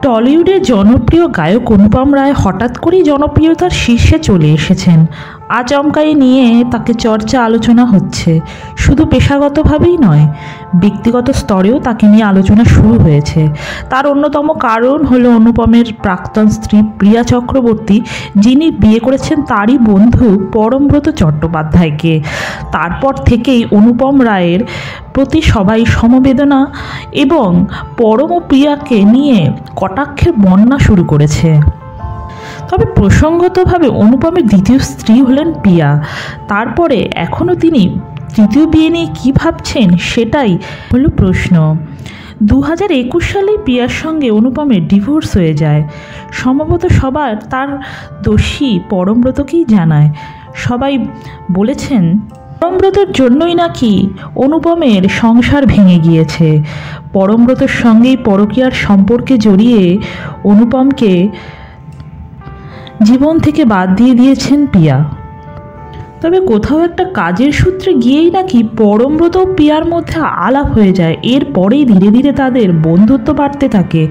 টলিউডের জনপ্রিয় গায়ক অনুপম রায় হঠাৎ করেই জনপ্রিয়তার শীর্ষে চলে এসেছেন। আচমকাই নিয়ে তাকে চর্চা আলোচনা হচ্ছে। শুধু পেশাগতভাবেই নয়, ব্যক্তিগত স্তরেও তাকে নিয়ে আলোচনা শুরু হয়েছে। তার অন্যতম কারণ হলো অনুপমের প্রাক্তন স্ত্রী প্রিয়া চক্রবর্তী, যিনি বিয়ে করেছেন তারই বন্ধু পরমব্রত চট্টোপাধ্যায়কে। তারপর থেকেই অনুপম রায়ের প্রতি সবাই সমবেদনা এবং পরম ও প্রিয়াকে নিয়ে কটাক্ষের বন্যা শুরু করেছে। তবে প্রসঙ্গতভাবে অনুপমের দ্বিতীয় স্ত্রী হলেন প্রিয়া। তারপরে এখনও তিনি তৃতীয় বিয়ে নিয়ে কী ভাবছেন সেটাই হলো প্রশ্ন। 2021 সালে প্রিয়ার সঙ্গে অনুপমের ডিভোর্স হয়ে যায়। সম্ভবত সবার তার দোষী পরমব্রতকেই জানায়। সবাই বলেছেন পরমব্রতর জন্যই নাকি অনুপমের সংসার ভেঙে গিয়েছে। পরমব্রতর সঙ্গেই পরকীয়ার সম্পর্কে জড়িয়ে অনুপমকে জীবন থেকে বাদ দিয়ে দিয়েছেন প্রিয়া। তবে কোথাও একটা কাজের সূত্রে গিয়েই নাকি পরমব্রত ও প্রিয়ার মধ্যে আলাপ হয়ে যায়। এরপরেই ধীরে ধীরে তাদের বন্ধুত্ব বাড়তে থাকে।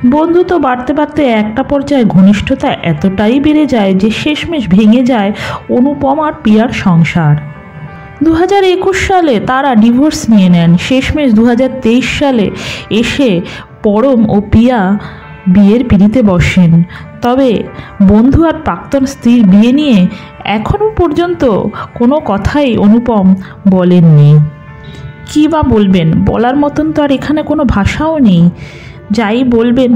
বন্ধুত্ব বাড়তে বাড়তে একটা পর্যায়ে ঘনিষ্ঠতা এতটাই বেড়ে যায় যে শেষমেশ ভেঙে যায় অনুপম আর প্রিয়ার সংসার। 2021 সালে তারা ডিভোর্স নিয়ে নেন। শেষমেশ 2023 সালে এসে পরম ও প্রিয়া বিয়ের পিঁড়িতে বসেন। তবে বন্ধু আর প্রাক্তন স্ত্রীর বিয়ে নিয়ে এখনও পর্যন্ত কোনো কথাই অনুপম বলেননি। কী বা বলবেন, বলার মতন তো আর এখানে কোনো ভাষাও নেই। যাই বলবেন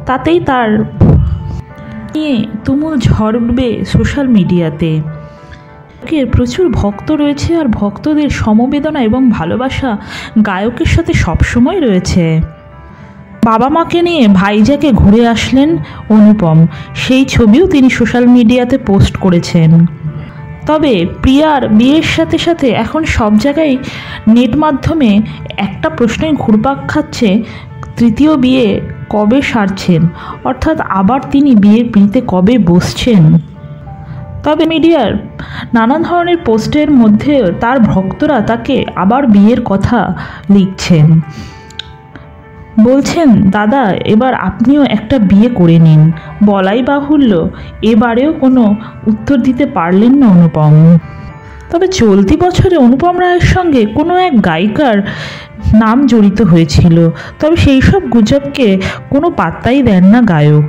তাতেই তার নিয়ে তুমুল ঝড় উঠবে সোশ্যাল মিডিয়াতে। প্রচুর ভক্ত রয়েছে আর ভক্তদের সমবেদনা এবং ভালোবাসা গায়কের সাথে সবসময় রয়েছে। বাবা মাকে নিয়ে ভাইজাকে ঘুরে আসলেন অনুপম, সেই ছবিও তিনি সোশ্যাল মিডিয়াতে পোস্ট করেছেন। তবে প্রিয়ার বিয়ের সাথে সাথে এখন সব জায়গায় নেট মাধ্যমে একটা প্রশ্নই ঘুরপাক খাচ্ছে, তৃতীয় বিয়ে কবে সারছেন, অর্থাৎ আবার তিনি বিয়ের পিঁড়িতে কবে বসছেন। তবে মিডিয়ার নানান ধরনের পোস্টের মধ্যে তার ভক্তরা তাকে আবার বিয়ের কথা লিখছেন। বলছেন, দাদা এবার আপনিও একটা বিয়ে করে নিন। বলাই বাহুল্য এবারেও কোনো উত্তর দিতে পারলেন না অনুপম। তবে চলতি বছরে অনুপম রায়ের সঙ্গে কোনো এক গায়িকার নাম জড়িত হয়েছিল। তবে সেই সব গুজবকে কোনো পাত্তাই দেন না গায়ক।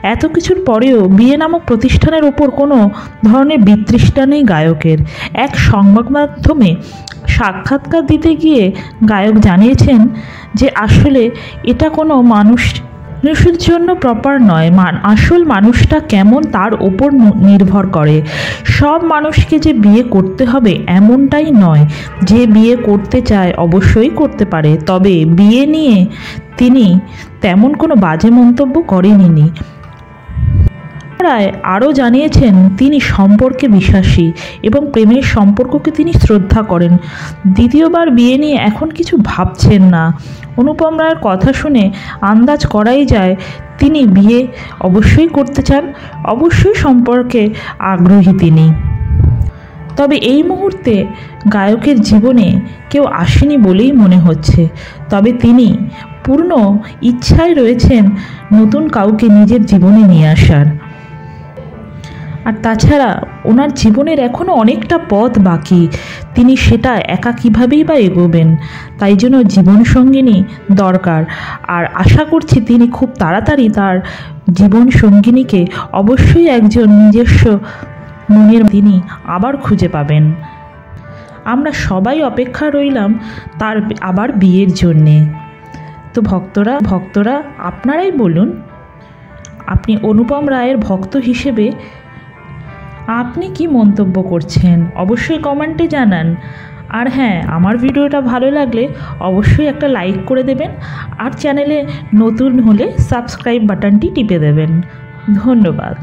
এত কিছুর পরেও বিয়ে নামক প্রতিষ্ঠানের ওপর কোনো ধরনের বিতৃষ্ণা নেই গায়কের। এক সংবাদ মাধ্যমে সাক্ষাৎকার দিতে গিয়ে গায়ক জানিয়েছেন যে আসলে এটা কোনো মানুষের জন্য প্রপার নয়। আসল মানুষটা কেমন তার ওপর নির্ভর করে। সব মানুষকে যে বিয়ে করতে হবে এমনটাই নয়। যে বিয়ে করতে চায় অবশ্যই করতে পারে। তবে বিয়ে নিয়ে তিনি তেমন কোনো বাজে মন্তব্য করেননি। রায় আরও জানিয়েছেন তিনি সম্পর্কে বিশ্বাসী এবং প্রেমের সম্পর্ককে তিনি শ্রদ্ধা করেন। দ্বিতীয়বার বিয়ে নিয়ে এখন কিছু ভাবছেন না। অনুপম রায়ের কথা শুনে আন্দাজ করাই যায় তিনি বিয়ে অবশ্যই করতে চান, অবশ্যই সম্পর্কে আগ্রহী তিনি। তবে এই মুহূর্তে গায়কের জীবনে কেউ আসেনি বলেই মনে হচ্ছে। তবে তিনি পূর্ণ ইচ্ছায় রয়েছেন নতুন কাউকে নিজের জীবনে নিয়ে আসার। আর তাছাড়া ওনার জীবনের এখনও অনেকটা পথ বাকি। তিনি সেটা একা কীভাবেই বা এগোবেন। তাই জন্য জীবনসঙ্গিনী দরকার। আর আশা করছি তিনি খুব তাড়াতাড়ি তার জীবনসঙ্গিনীকে অবশ্যই একজন নিজস্ব মনের তিনি আবার খুঁজে পাবেন। আমরা সবাই অপেক্ষা রইলাম তার আবার বিয়ের জন্যে। তো ভক্তরা আপনারাই বলুন, আপনি অনুপম রায়ের ভক্ত হিসেবে আপনি কি মন্তব্য করছেন অবশ্যই কমেন্টে জানান। আর হ্যাঁ, আমার ভিডিওটা ভালো লাগলে অবশ্যই একটা লাইক করে দেবেন আর চ্যানেলে নতুন হলে সাবস্ক্রাইব বাটনটি টিপে দেবেন। ধন্যবাদ।